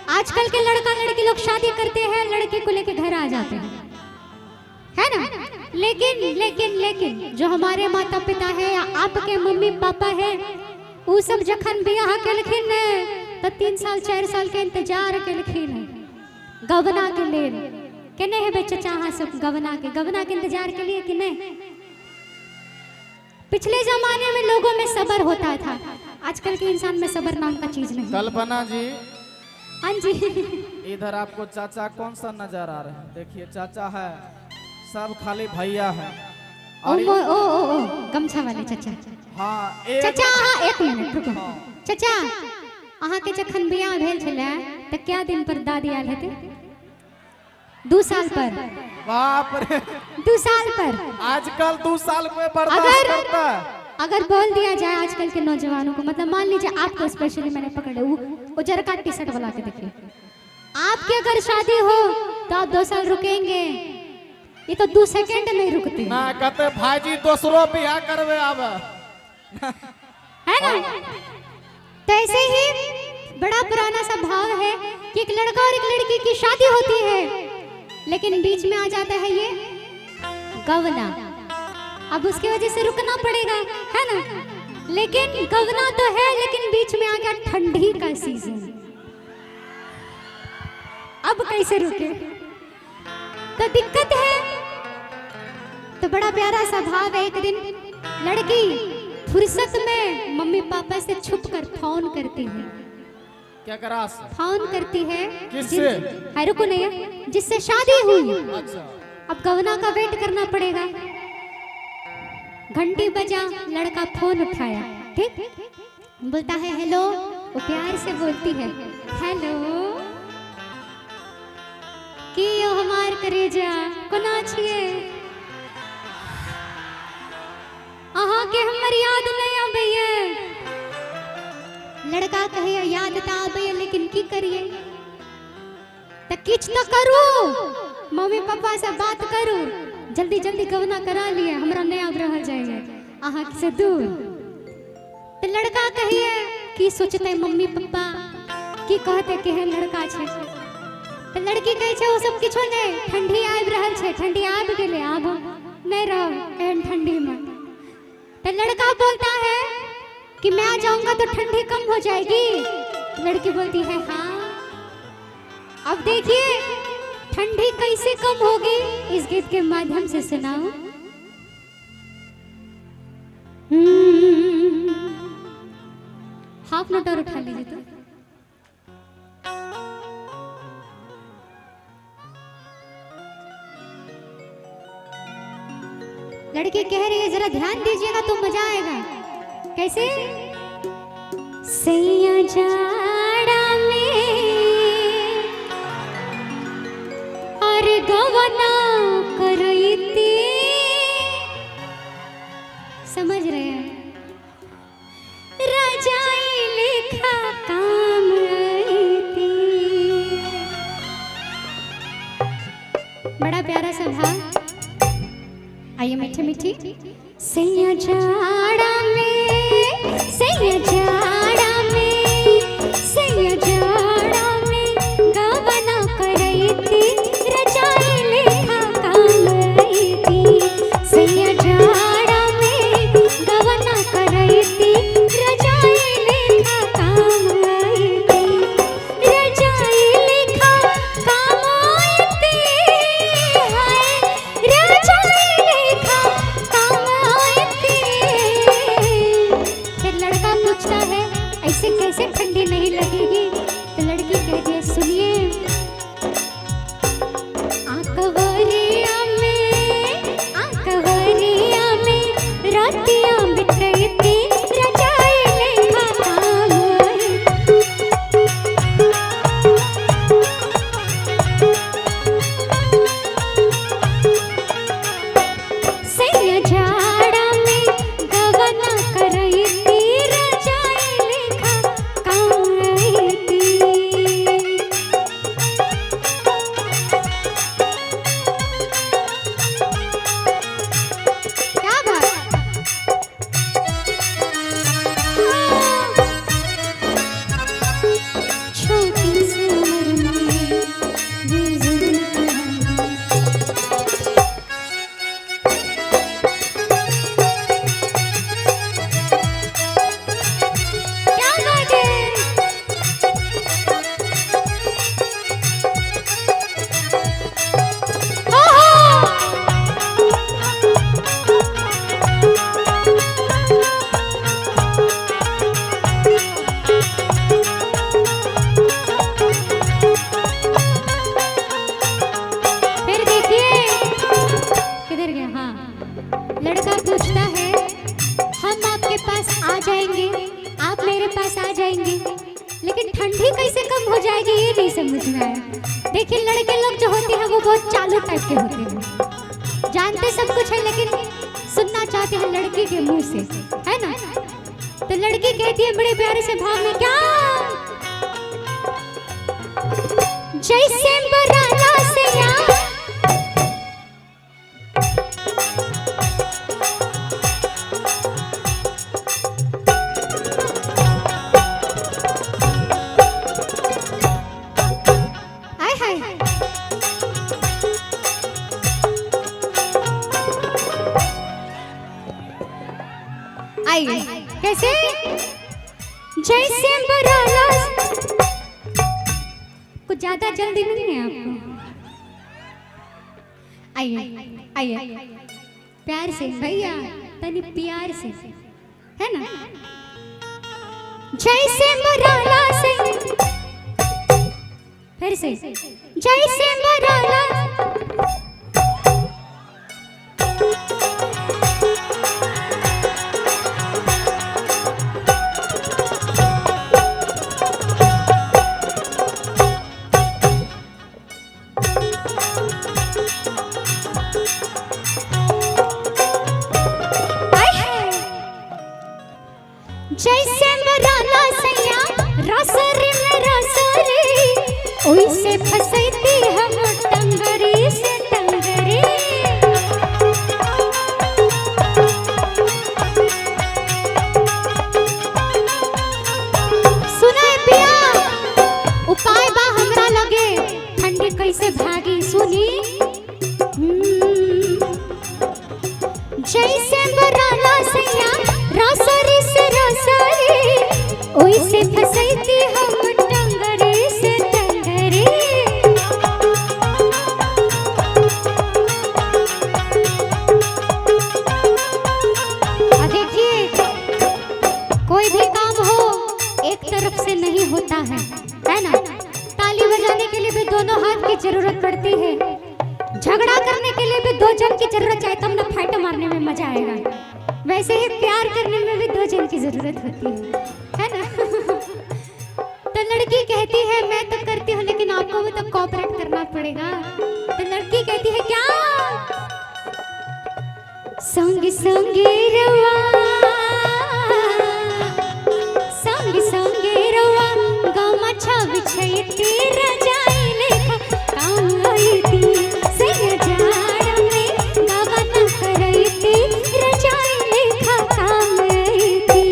आजकल के लड़का लड़की लोग शादी करते हैं, लड़के को लेके घर आ जाते हैं, है ना। लेकिन लेकिन लेकिन जो हमारे माता पिता है या आपके मम्मी पापा है, वो सब जखन बियाह केलखिन तो 3 साल 4 साल के इंतजार केलखिन गवना के लिए। केने है बे चचा हाँ सब गवना के इंतजार के लिए कि नहीं। पिछले जमाने में लोगों में सब्र होता था, आजकल के इंसान में सब्र नाम का चीज नहीं। कल्पना जी, हाँ जी, इधर आपको चाचा कौन सा नजर आ रहा है? देखिए चाचा है, सब खाली भैया है। ओ गमछा वाले चचा। हाँ चचा हाँ, एक मिनट रुको। चचा अहाँ के जखन बियाह भेल छले त क्या दिन पर दादी आयल हेते? 2 साल पर। बाप रे, 2 साल पर। आजकल 2 साल में बर्दाश्त करता है। अगर बोल दिया जाए आजकल के नौजवानों को, मतलब मान लीजिए आपको स्पेशली मैंने पकड़े, वो जरका टी शर्ट वाला के देखिए, आपकी अगर शादी हो तो आप 2 साल रुकेंगे? ये तो 2 सेकंड नहीं रुकते ना। कहते भाईजी दूसरो बियाह करवे अब, है ना। तो ऐसे ही बड़ा पुराना सा भाव है कि एक लड़का और एक लड़की की शादी होती है, लेकिन बीच में आ जाता है ये गवना। अब उसकी वजह से रुकना पड़ेगा, है ना। लेकिन गवना तो है, लेकिन बीच में आ गया ठंडी का सीजन। अब कैसे रुके, तो दिक्कत है। तो बड़ा प्यारा सा भाव है। एक दिन लड़की फुर्सत में मम्मी पापा से छुप कर फोन करती है। क्या करा? फोन करती है किससे? है रुको नहीं, जिससे शादी हुई। अच्छा, अब गवना का वेट करना पड़ेगा। घंटी बजा, लड़का फोन उठाया, ठीक, बोलता है हेलो। वो प्यार से बोलती है हेलो, कि यो हमार करेजा कोना छिए, अहाँ के हमर याद नहीं आबैये। लड़का कहे याद तो आबैये, लेकिन की करिए, तो किछ तो करू, मम्मी पापा से बात करू, जल्दी जल्दी गवना करा लिए, हमरा नहीं अब रह जाएगा अहाँ से दूर। तो लड़का कहिए की सोचते मम्मी पापा की कहते केहन लड़का छे। तो लड़की कहे छे वो सब किछो नहीं, ठंडी आबि रहल छे, ठंडी आबि गेले, आब नहीं रह एहन ठंडी में। तो लड़का बोलता है कि मैं आ जाऊंगा तो ठंडी कम हो जाएगी। लड़की बोलती है हाँ। अब देखिए ठंडी कैसे कम होगी, इस गीत के माध्यम से सुनाओ। हाफ नोट और उठा लीजिए। तो लड़की कह रही है जरा ध्यान दीजिएगा तो मजा आएगा। कैसे? सैया जाड़ा में और गवना करईती, समझ रहे हैं, रजाई लेखा काम आईती। बड़ा प्यारा सा भाव। आइए मीठी मीठी। सैया जाड़ा में, सैया जाड़ा में, सैया जाड़ा में गवना करईती, रजाई लेखा काम आईती। सैया जाड़ा में गवना करईती, रजाई लेखा काम आईती, रजाई लेखा काम आईती, हाय रजाई लेखा काम आईती। फिर लड़का पूछता मुझे ये नहीं समझ में आया। देखिए लड़के लोग जो होते हैं वो बहुत चालू टाइप के होते हैं, जानते सब कुछ है लेकिन सुनना चाहते हैं लड़की के मुंह से, है ना। तो लड़की कहती है बड़े प्यारे से भाव में, क्या जैसे बराला से आइए कैसे जैसे बराला। कुछ ज्यादा जल्दी नहीं है आपको। आइए आइए प्यार से भैया, तनी प्यार से, है ना। जैसे बराला से, फिर से जैसे बराला। जैसे बराला सैया रसरी में रसरी, ओइसे फसैती हम टंगरी से टंगरी। सुनाए पिया उपाय बा हमरा लगे, ठंडी कैसे भागी सुनी। जैसे बराला सैया रसरी से रसरी, ओइसे फसैती हम टंगरी से टंगरी। देखिए कोई भी काम हो एक तरफ से नहीं होता है ना। ताली बजाने के लिए भी दोनों हाथ की जरूरत पड़ती है, झगड़ा करने के लिए भी दो जन की जरूरत चाहिए, तब ना फाइट मारने में मजा आएगा। वैसे ही प्यार करने में भी दो जन की जरूरत होती है ना। तो लड़की कहती है मैं तो करती हूँ लेकिन आपको भी तो कोऑपरेट करना पड़ेगा। तो लड़की कहती है क्या संगी संगी रवा, संगी संगी रवा गामा छा बिछैती रजाई लेखा काम आईती सैया जाड़ा में गावा न करैती रजाई लेखा काम आईती।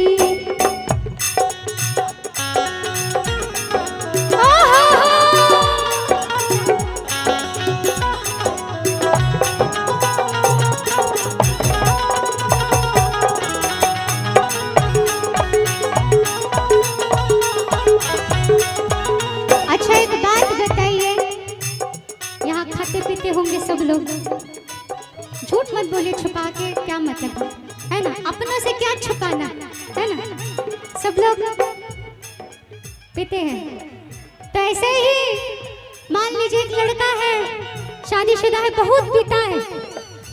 अच्छा एक बात बताइए, यहाँ खाते पीते होंगे सब लोग, झूठ मत बोलिए छुपा के, क्या मतलब है ना। अपनों से क्या छुपाना है ना, सब लोग पीते हैं। तो ऐसे ही मान लीजिए एक लड़का है शादीशुदा है, बहुत पीता है,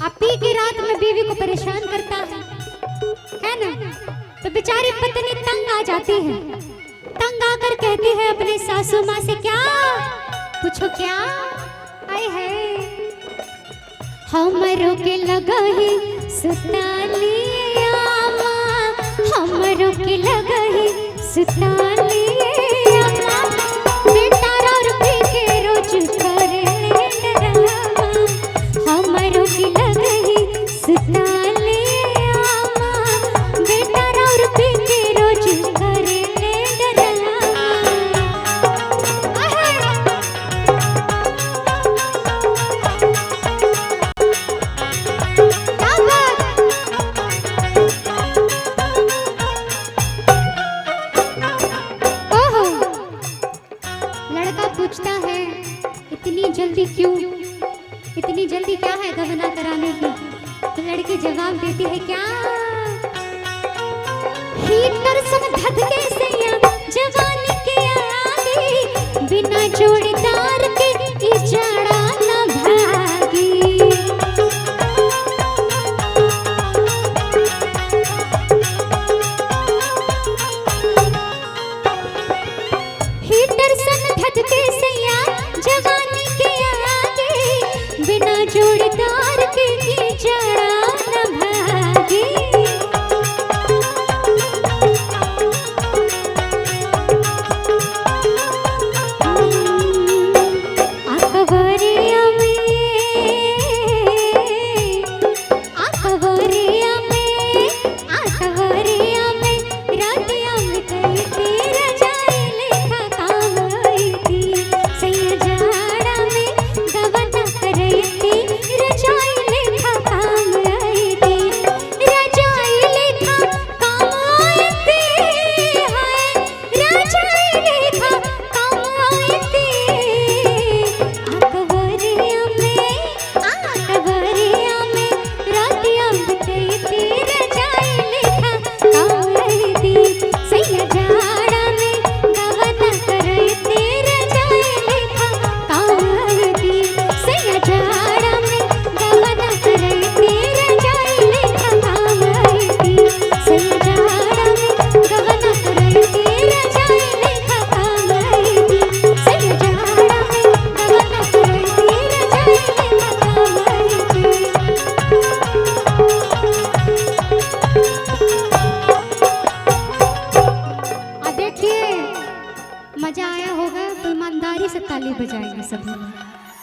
अब पी के रात में बीवी को परेशान करता है ना। तो बेचारी पत्नी तंग आ जाती है, तंग आकर कहती है अपने सासू माँ से, क्या पूछो क्या आए है हमरो के लगही सुतालिया माँ, हमरो के लगही सुतालिया माँ, बेटा और पी के रोज करे डरामा, हमरो के लगही सुतालिया माँ, बेटा और पी के रोज करे डरामा। पूछता है इतनी जल्दी क्यों, इतनी जल्दी क्या है गहना कराने की। तो लड़की जवाब देती है क्या हीटर सन धधके से जवानी के आगे, बिना जोड़ीदार के इजाड़ा न भागी। हीटर सन धधके मजा आया होगा तो ईमानदारी से ताली बजाएंगे सभी लोग।